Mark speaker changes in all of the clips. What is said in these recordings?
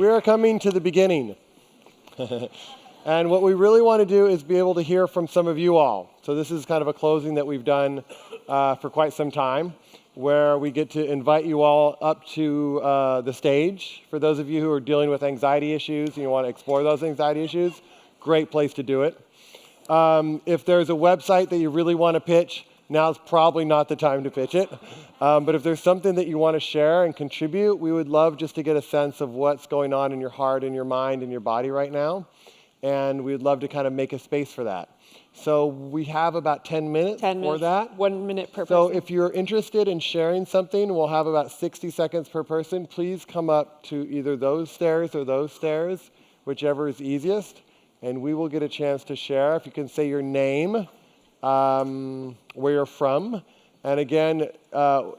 Speaker 1: We are coming to the beginning. And what we really want to do is be able to hear from some of you all. So this is kind of a closing that we've done for quite some time, where we get to invite you all up to the stage. For those of you who are dealing with anxiety issues and you want to explore those anxiety issues, great place to do it. If there's a website that you really want to pitch, now's probably not the time to pitch it. But if there's something that you want to share and contribute, we would love just to get a sense of what's going on in your heart and your mind and your body right now. And we'd love to kind of make a space for that. So we have about 10 minutes for that.
Speaker 2: 1 minute per person.
Speaker 1: So if you're interested in sharing something, we'll have about 60 seconds per person. Please come up to either those stairs or those stairs, whichever is easiest, and we will get a chance to share. If you can say your name, where you're from. And again,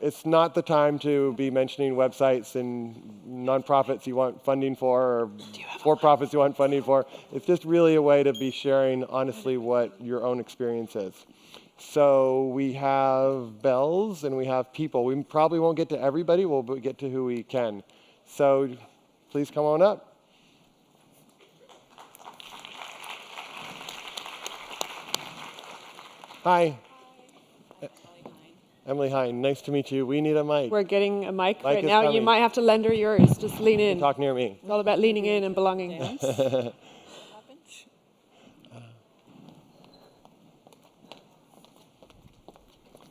Speaker 1: it's not the time to be mentioning websites and nonprofits you want funding for, or for-profits you want funding for. It's just really a way to be sharing honestly what your own experience is. So we have bells and we have people. We probably won't get to everybody. We'll get to who we can. So please come on up. Hi. Emily Hine, nice to meet you. We need a mic.
Speaker 2: We're getting a mic
Speaker 1: Mic
Speaker 2: right
Speaker 1: is
Speaker 2: now.
Speaker 1: coming.
Speaker 2: You might have to lend her yours. Just lean in.
Speaker 1: Talk near me.
Speaker 2: It's all about leaning in and belonging.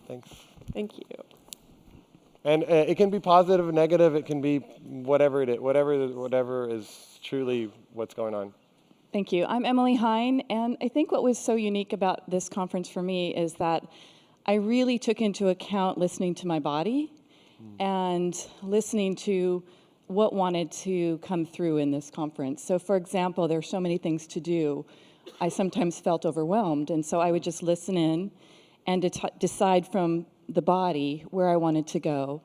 Speaker 1: Thanks.
Speaker 2: Thank you.
Speaker 1: And it can be positive or negative. It can be whatever it is, whatever is truly what's going on.
Speaker 3: Thank you. I'm Emily Hine, and I think what was so unique about this conference for me is that I really took into account listening to my body and listening to what wanted to come through in this conference. So for example, there are so many things to do. I sometimes felt overwhelmed, and so I would just listen in and decide from the body where I wanted to go.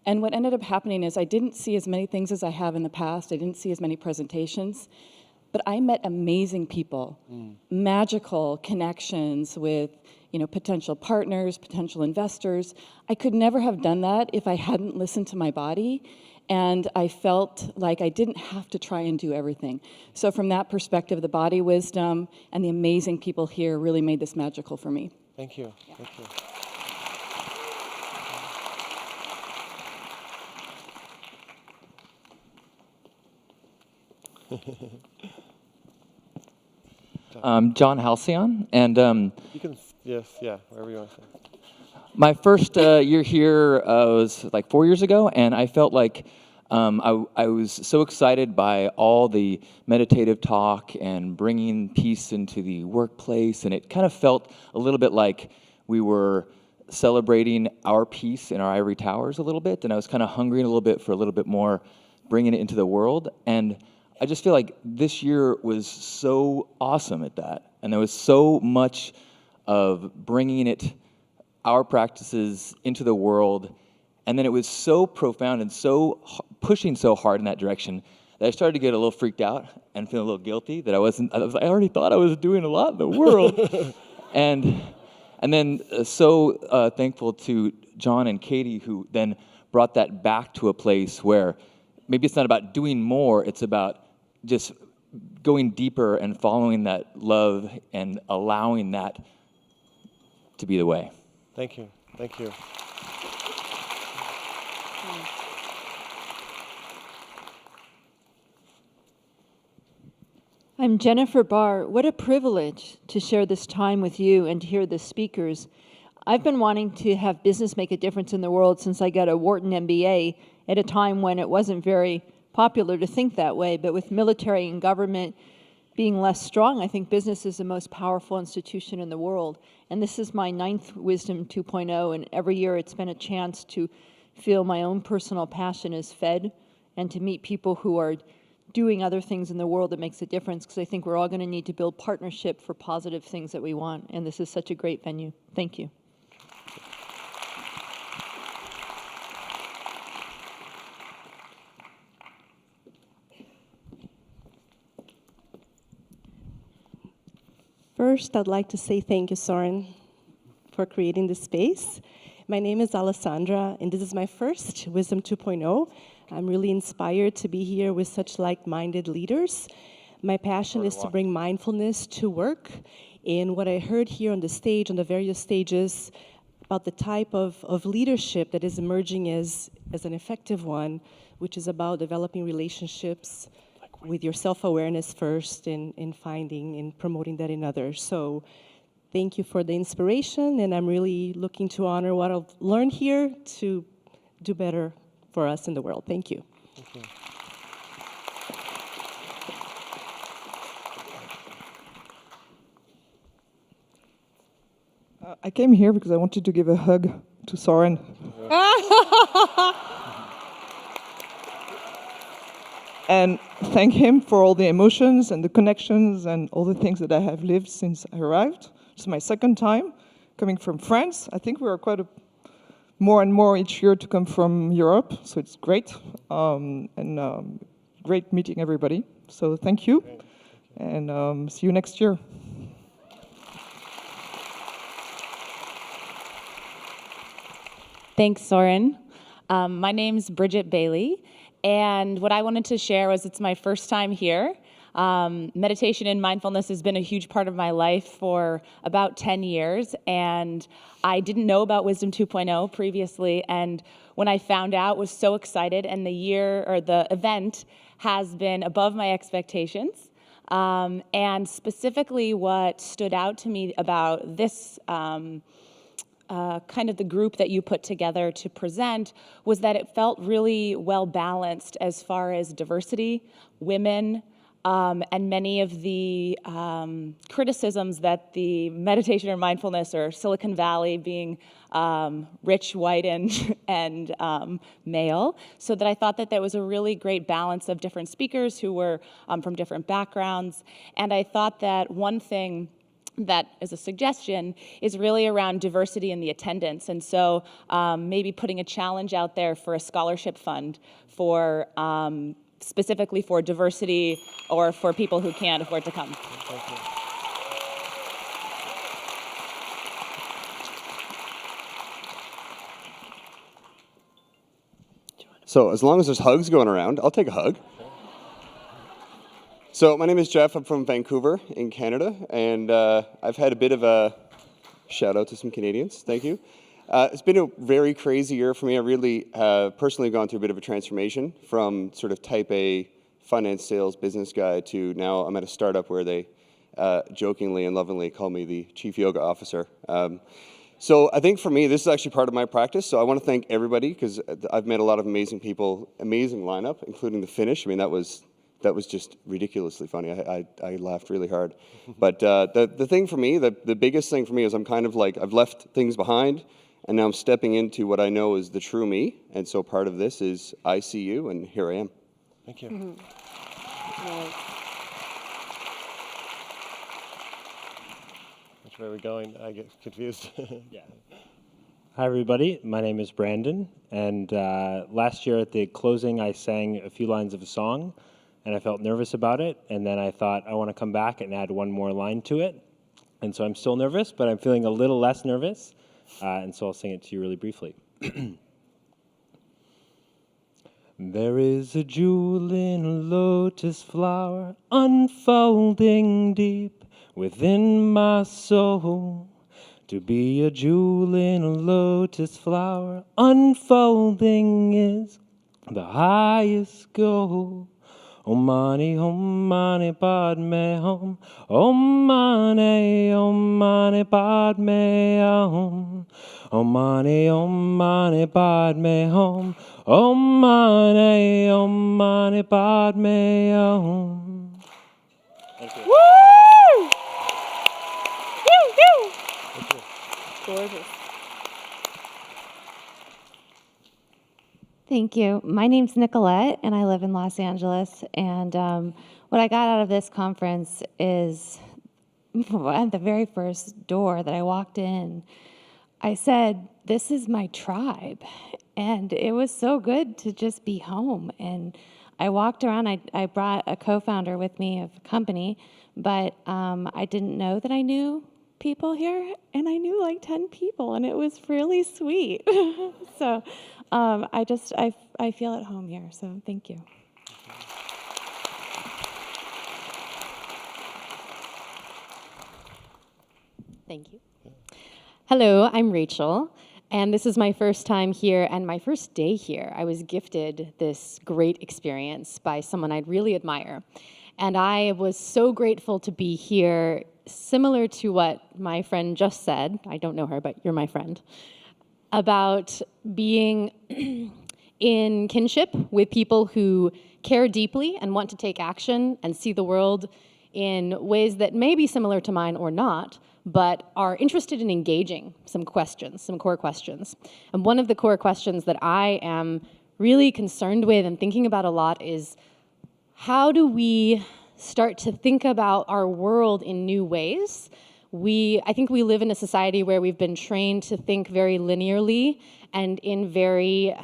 Speaker 3: And what ended up happening is I didn't see as many things as I have in the past. I didn't see as many presentations. But I met amazing people, magical connections with potential partners, potential investors. I could never have done that if I hadn't listened to my body, and I felt like I didn't have to try and do everything. So from that perspective, the body wisdom and the amazing people here really made this magical for me.
Speaker 1: Thank you.
Speaker 3: Yeah.
Speaker 1: Thank you.
Speaker 4: John Halcyon, and
Speaker 1: You can, yes, yeah, wherever you want to say.
Speaker 4: my first year here was like 4 years ago, and I felt like I was so excited by all the meditative talk and bringing peace into the workplace, and it kind of felt a little bit like we were celebrating our peace in our ivory towers a little bit, and I was kind of hungering a little bit for a little bit more, bringing it into the world, and I just feel like this year was so awesome at that. And there was so much of bringing our practices into the world. And then it was so profound and so pushing so hard in that direction that I started to get a little freaked out and feeling a little guilty that I already thought I was doing a lot in the world. and then so thankful to John and Katie, who then brought that back to a place where maybe it's not about doing more, it's about just going deeper and following that love and allowing that to be the way.
Speaker 1: Thank you. Thank you.
Speaker 5: I'm Jennifer Barr. What a privilege to share this time with you and to hear the speakers. I've been wanting to have business make a difference in the world since I got a Wharton MBA at a time when it wasn't very popular to think that way, but with military and government being less strong, I think business is the most powerful institution in the world. And this is my 9th Wisdom 2.0, and every year it's been a chance to feel my own personal passion is fed and to meet people who are doing other things in the world that makes a difference, because I think we're all going to need to build partnership for positive things that we want, and this is such a great venue. Thank you.
Speaker 6: First, I'd like to say thank you, Soren, for creating this space. My name is Alessandra, and this is my first Wisdom 2.0. I'm really inspired to be here with such like-minded leaders. My passion is to bring mindfulness to work. And what I heard here on the stage, on the various stages, about the type of leadership that is emerging as an effective one, which is about developing relationships with your self-awareness first and finding and promoting that in others. So thank you for the inspiration, and I'm really looking to honor what I've learned here to do better for us in the world. Thank you.
Speaker 1: Thank you.
Speaker 7: I came here because I wanted to give a hug to Soren. And thank him for all the emotions and the connections and all the things that I have lived since I arrived. It's my second time coming from France. I think we are quite more and more each year to come from Europe, so it's great. Great meeting everybody. So thank you, and see you next year.
Speaker 8: Thanks, Soren. My name's Bridget Bailey, and what I wanted to share was it's my first time here. Meditation and mindfulness has been a huge part of my life for about 10 years, and I didn't know about Wisdom 2.0 previously, and when I found out, was so excited, and the event has been above my expectations. And specifically what stood out to me about this kind of the group that you put together to present was that it felt really well balanced as far as diversity, women, and many of the criticisms that the meditation or mindfulness or Silicon Valley being rich, white, and male, so that I thought that there was a really great balance of different speakers who were from different backgrounds. And I thought that one thing that is a suggestion is really around diversity in the attendance. And so maybe putting a challenge out there for a scholarship fund for specifically for diversity or for people who can't afford to come.
Speaker 1: Thank you.
Speaker 9: So as long as there's hugs going around, I'll take a hug. So my name is Jeff. I'm from Vancouver in Canada, and I've had a bit of a shout out to some Canadians. Thank you. It's been a very crazy year for me. I really personally gone through a bit of a transformation from sort of type A finance, sales, business guy to now I'm at a startup where they jokingly and lovingly call me the chief yoga officer. So I think for me, this is actually part of my practice. So I want to thank everybody because I've met a lot of amazing people, amazing lineup, including the finish. I mean, that was just ridiculously funny. I laughed really hard. But the thing for me, the biggest thing for me is I'm kind of like, I've left things behind, and now I'm stepping into what I know is the true me. And so part of this is I see you, and here I am.
Speaker 1: Thank you. Which way are we going? I get confused.
Speaker 10: Yeah. Hi, everybody. My name is Brandon. And last year at the closing, I sang a few lines of a song. And I felt nervous about it, and then I thought I want to come back and add one more line to it. And so I'm still nervous, but I'm feeling a little less nervous, and so I'll sing it to you really briefly. There is a jewel in a lotus flower unfolding deep within my soul. To be a jewel in a lotus flower unfolding is the highest goal. Om Mani Padme Hum. Om Mani Padme Hum. Om Mani Padme Hum. Om Mani Padme Hum.
Speaker 1: Thank you.
Speaker 2: Woo! Woo! Gorgeous.
Speaker 11: Thank you. My name's Nicolette, and I live in Los Angeles. And what I got out of this conference is at the very first door that I walked in, I said, this is my tribe. And it was so good to just be home. And I walked around. I brought a co-founder with me of a company, but I didn't know that I knew
Speaker 2: people here, and I knew like 10 people, and it was really sweet. So I feel at home here, so thank you.
Speaker 12: Thank you. Hello, I'm Rachel, and this is my first time here and my first day here. I was gifted this great experience by someone I'd really admire, and I was so grateful to be here, similar to what my friend just said. I don't know her, but you're my friend, about being in kinship with people who care deeply and want to take action and see the world in ways that may be similar to mine or not, but are interested in engaging some questions, some core questions. And one of the core questions that I am really concerned with and thinking about a lot is, how do we start to think about our world in new ways? I think we live in a society where we've been trained to think very linearly and in very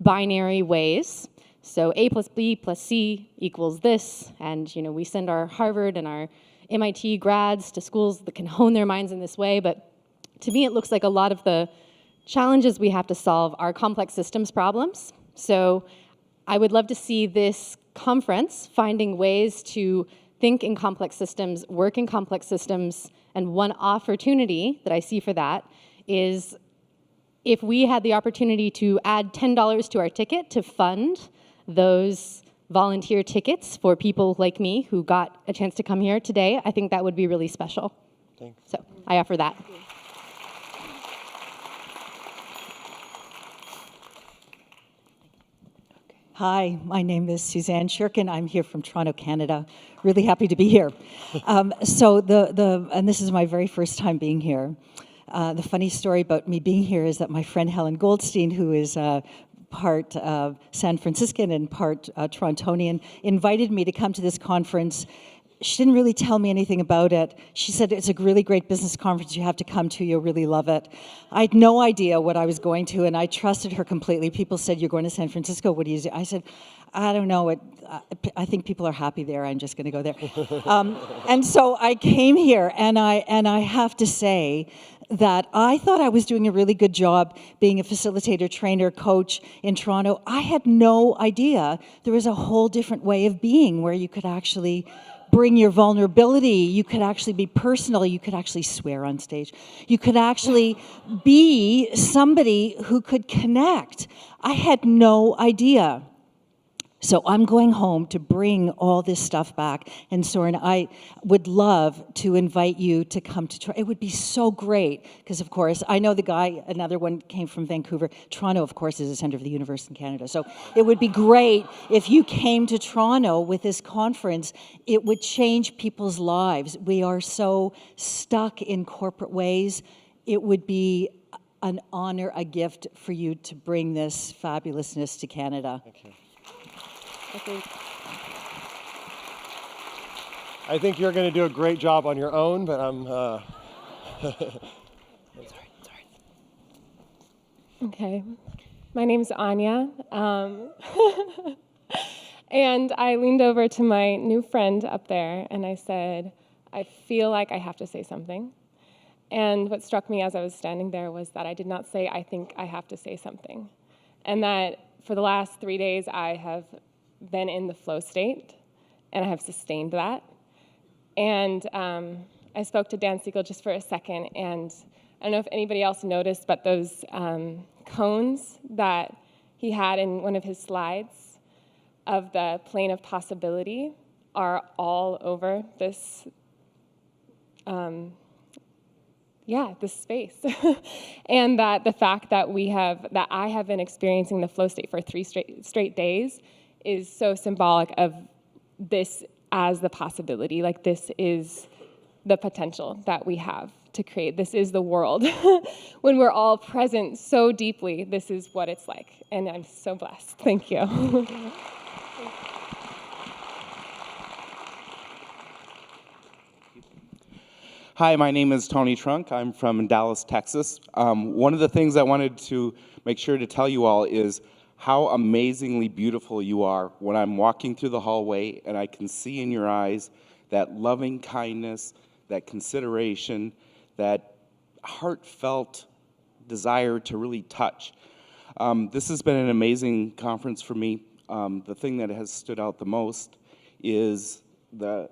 Speaker 12: binary ways. So A plus B plus C equals this, and we send our Harvard and our MIT grads to schools that can hone their minds in this way, but to me it looks like a lot of the challenges we have to solve are complex systems problems. So I would love to see this conference finding ways to think in complex systems, work in complex systems, and one opportunity that I see for that is if we had the opportunity to add $10 to our ticket to fund those volunteer tickets for people like me who got a chance to come here today, I think that would be really special.
Speaker 1: Thanks.
Speaker 12: So I offer that.
Speaker 13: Hi, my name is Suzanne Shirkin. I'm here from Toronto, Canada. Really happy to be here. And this is my very first time being here. The funny story about me being here is that my friend Helen Goldstein, who is part San Franciscan and part Torontonian, invited me to come to this conference. She didn't really tell me anything about it. She said, it's a really great business conference you have to come to, you'll really love it. I had no idea what I was going to, and I trusted her completely. People said, you're going to San Francisco, what do you do? I said, I don't know, I think people are happy there, I'm just gonna go there. And so I came here, and I have to say that I thought I was doing a really good job being a facilitator, trainer, coach in Toronto. I had no idea there was a whole different way of being where you could actually bring your vulnerability, you could actually be personal, you could actually swear on stage, you could actually be somebody who could connect. I had no idea. So I'm going home to bring all this stuff back. And Soren, I would love to invite you to come to Toronto. It would be so great, because of course, I know the guy, another one came from Vancouver. Toronto, of course, is the center of the universe in Canada. So it would be great if you came to Toronto with this conference. It would change people's lives. We are so stuck in corporate ways. It would be an honor, a gift for you to bring this fabulousness to Canada.
Speaker 1: Thank you. I think you're going to do a great job on your own, but I'm...
Speaker 14: Sorry. Okay. My name's Anya. And I leaned over to my new friend up there, and I said, I feel like I have to say something. And what struck me as I was standing there was that I did not say, I think I have to say something. And that for the last 3 days, I have been in the flow state, and I have sustained that. And I spoke to Dan Siegel just for a second, and I don't know if anybody else noticed, but those cones that he had in one of his slides of the plane of possibility are all over this, this space. And that the fact that I have been experiencing the flow state for 3 straight days is so symbolic of this as the possibility. Like, this is the potential that we have to create. This is the world. When we're all present so deeply, this is what it's like. And I'm so blessed. Thank you.
Speaker 15: Hi, my name is Tony Trunk. I'm from Dallas, Texas. One of the things I wanted to make sure to tell you all is how amazingly beautiful you are when I'm walking through the hallway and I can see in your eyes that loving kindness, that consideration, that heartfelt desire to really touch. This has been an amazing conference for me. The thing that has stood out the most is the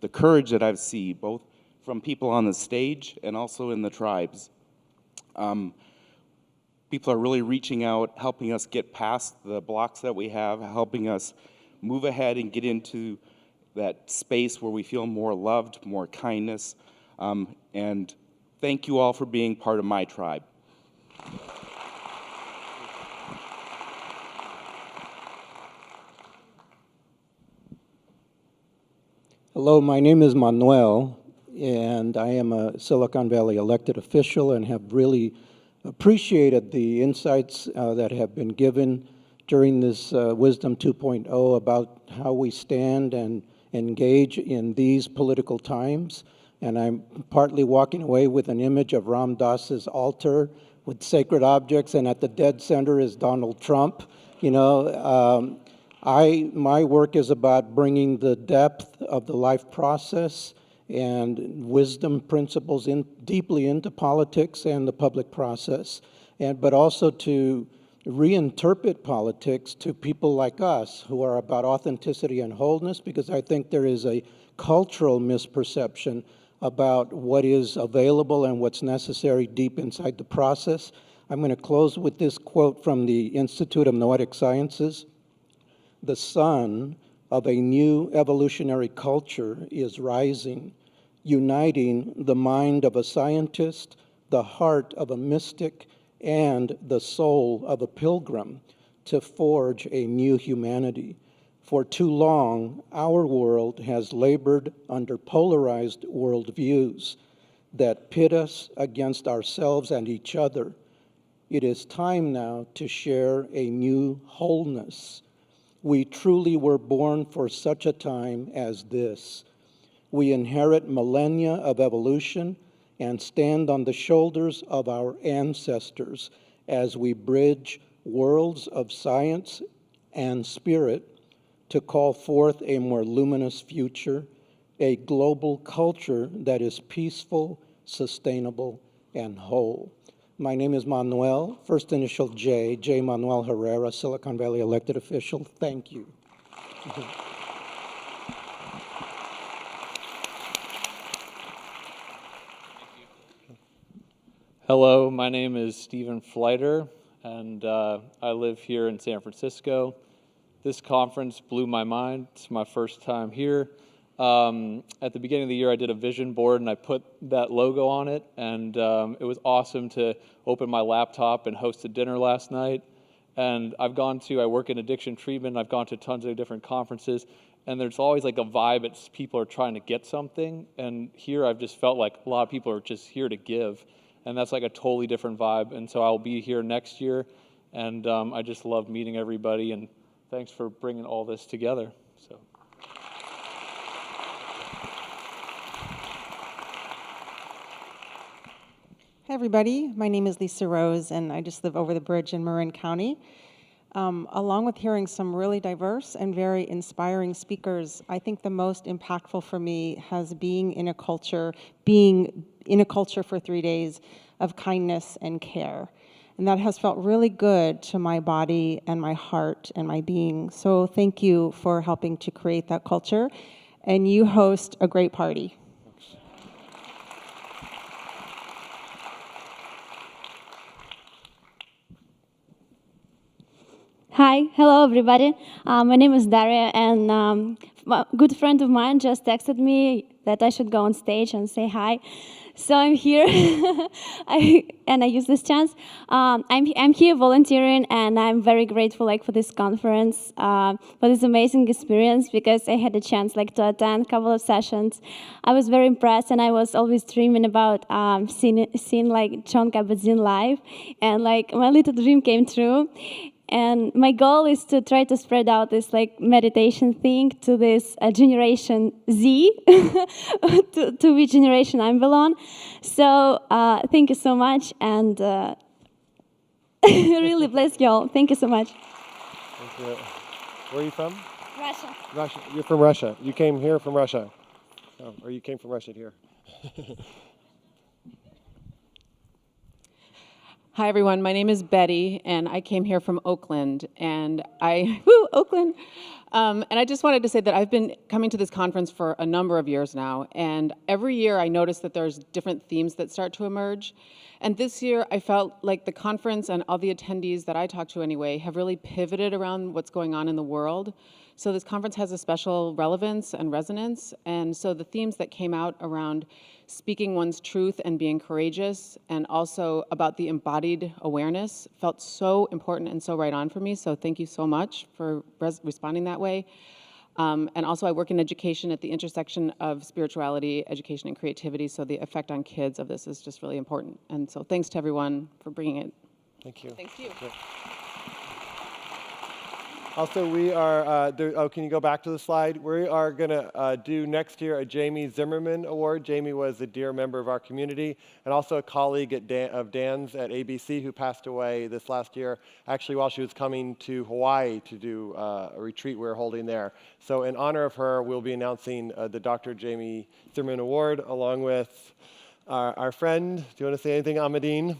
Speaker 15: the courage that I've seen, both from people on the stage and also in the tribes. People are really reaching out, helping us get past the blocks that we have, helping us move ahead and get into that space where we feel more loved, more kindness. And thank you all for being part of my tribe.
Speaker 16: Hello, my name is Manuel, and I am a Silicon Valley elected official and have really appreciated the insights that have been given during this Wisdom 2.0 about how we stand and engage in these political times. And I'm partly walking away with an image of Ram Dass's altar with sacred objects, and at the dead center is Donald Trump. You know, my work is about bringing the depth of the life process and wisdom principles deeply into politics and the public process, but also to reinterpret politics to people like us who are about authenticity and wholeness, because I think there is a cultural misperception about what is available and what's necessary deep inside the process. I'm going to close with this quote from the Institute of Noetic Sciences. The sun of a new evolutionary culture is rising, uniting the mind of a scientist, the heart of a mystic, and the soul of a pilgrim to forge a new humanity. For too long, our world has labored under polarized worldviews that pit us against ourselves and each other. It is time now to share a new wholeness. We truly were born for such a time as this. We inherit millennia of evolution and stand on the shoulders of our ancestors as we bridge worlds of science and spirit to call forth a more luminous future, a global culture that is peaceful, sustainable, and whole. My name is Manuel, first initial J Manuel Herrera, Silicon Valley elected official. Thank you.
Speaker 17: Hello, my name is Stephen Fleiter, and I live here in San Francisco. This conference blew my mind. It's my first time here. At the beginning of the year, I did a vision board, and I put that logo on it, and it was awesome to open my laptop and host a dinner last night. And I work in addiction treatment, I've gone to tons of different conferences, and there's always like a vibe, it's people are trying to get something, and here I've just felt like a lot of people are just here to give, and that's like a totally different vibe, and so I'll be here next year, and I just love meeting everybody, and thanks for bringing all this together. So.
Speaker 18: Hi, everybody. My name is Lisa Rose, and I just live over the bridge in Marin County. Along with hearing some really diverse and very inspiring speakers, I think the most impactful for me has being in a culture for 3 days of kindness and care. And that has felt really good to my body and my heart and my being. So thank you for helping to create that culture. And you host a great party.
Speaker 19: Hi, hello everybody. My name is Daria, and a good friend of mine just texted me that I should go on stage and say hi. So I'm here, and I use this chance. I'm here volunteering, and I'm very grateful for this conference, for this amazing experience, because I had a chance to attend a couple of sessions. I was very impressed, and I was always dreaming about seeing John Kabat-Zinn live, and my little dream came true. And my goal is to try to spread out this meditation thing to this generation Z, to which generation I belong. So thank you so much, and really bless you all. Thank you so much.
Speaker 1: Thank you. Where are you from?
Speaker 19: Russia.
Speaker 1: Russia. You're from Russia. You came here from Russia. Oh, or you came from Russia here.
Speaker 20: Hi, everyone. My name is Betty, and I came here from Oakland. And Oakland! And I just wanted to say that I've been coming to this conference for a number of years now, and every year I notice that there's different themes that start to emerge. And this year I felt like the conference and all the attendees that I talk to anyway have really pivoted around what's going on in the world. So this conference has a special relevance and resonance, and so the themes that came out around speaking one's truth and being courageous, and also about the embodied awareness felt so important and so right on for me, so thank you so much for responding that way. And also I work in education at the intersection of spirituality, education, and creativity, so the effect on kids of this is just really important. And so thanks to everyone for bringing it.
Speaker 1: Thank you.
Speaker 20: Thanks to you.
Speaker 1: Yeah. Also, we are, can you go back to the slide? We are going to do next year a Jamie Zimmerman Award. Jamie was a dear member of our community and also a colleague of Dan's at ABC who passed away this last year, actually while she was coming to Hawaii to do a retreat we were holding there. So in honor of her, we'll be announcing the Dr. Jamie Zimmerman Award along with our friend, do you want to say anything, Ahmadine?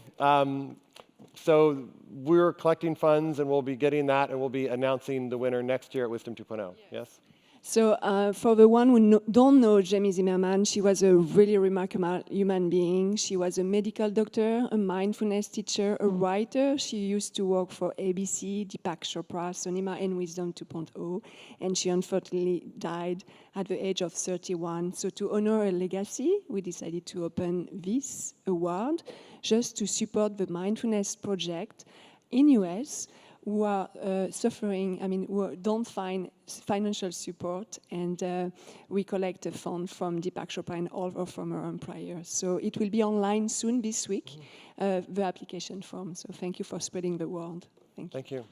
Speaker 1: So we're collecting funds, and we'll be getting that, and we'll be announcing the winner next year at Wisdom 2.0. Yes?
Speaker 21: So for the one who don't know Jamie Zimmerman, she was a really remarkable human being. She was a medical doctor, a mindfulness teacher, a writer. She used to work for ABC, Deepak Chopra, Sonima, and Wisdom 2.0, and she unfortunately died at the age of 31. So to honor her legacy, we decided to open this award just to support the mindfulness project in US who are suffering, who don't find financial support, and we collect a fund from Deepak Chopra and all of from our employers. So it will be online soon this week, the application form. So thank you for spreading the word. Thank you.
Speaker 1: Thank you.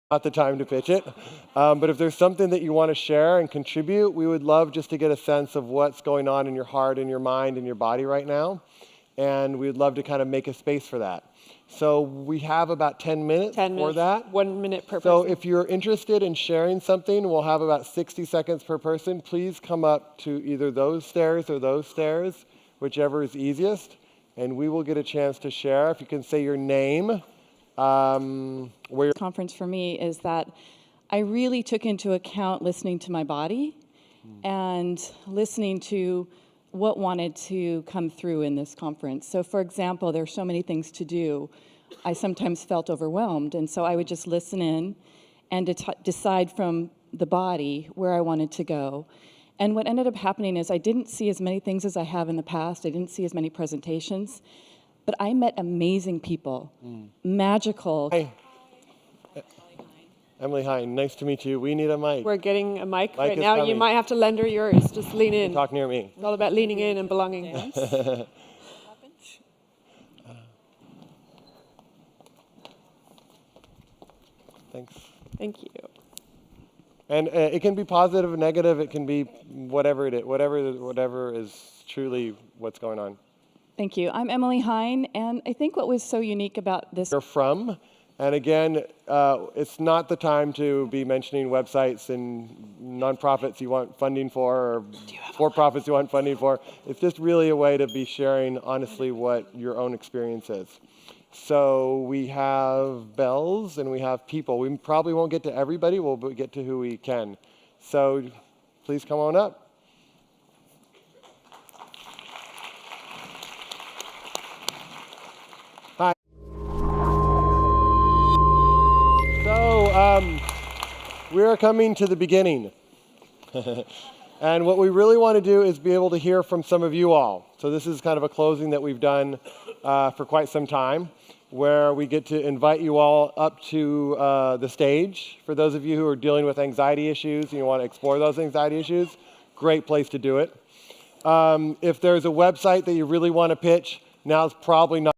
Speaker 1: Not the time to pitch it, but if there's something that you want to share and contribute, we would love just to get a sense of what's going on in your heart and your mind and your body right now, and we'd love to kind of make a space for that. So we have about 10 minutes for that.
Speaker 22: 1 minute per person.
Speaker 1: So if you're interested in sharing something, we'll have about 60 seconds per person. Please come up to either those stairs or those stairs, whichever is easiest, and we will get a chance to share. If you can say your name,
Speaker 3: where conference for me is that I really took into account listening to my body and listening to what wanted to come through in this conference. So for example, there are so many things to do. I sometimes felt overwhelmed, and so I would just listen in and decide from the body where I wanted to go. And what ended up happening is I didn't see as many things as I have in the past. I didn't see as many presentations. But I met amazing people, magical.
Speaker 1: Hey. Emily Hine, nice to meet you. We need a mic.
Speaker 22: We're getting a mic
Speaker 1: Mic
Speaker 22: right
Speaker 1: is
Speaker 22: now.
Speaker 1: coming.
Speaker 22: You might have to lend her yours. Just lean in.
Speaker 1: Talk near me.
Speaker 22: It's all about leaning in and belonging.
Speaker 1: Thanks.
Speaker 22: Thank you.
Speaker 1: And it can be positive or negative. It can be whatever it is, whatever is truly what's going on.
Speaker 3: Thank you. I'm Emily Hine, and I think what was so unique about this...
Speaker 1: You're from, and again, it's not the time to be mentioning websites and nonprofits you want funding for, or for-profits you want funding for. It's just really a way to be sharing honestly what your own experience is. So we have bells and we have people. We probably won't get to everybody. We'll get to who we can. So please come on up. We are coming to the beginning. And what we really want to do is be able to hear from some of you all. So this is kind of a closing that we've done for quite some time, where we get to invite you all up to the stage. For those of you who are dealing with anxiety issues and you want to explore those anxiety issues, great place to do it. If there's a website that you really want to pitch, now's probably not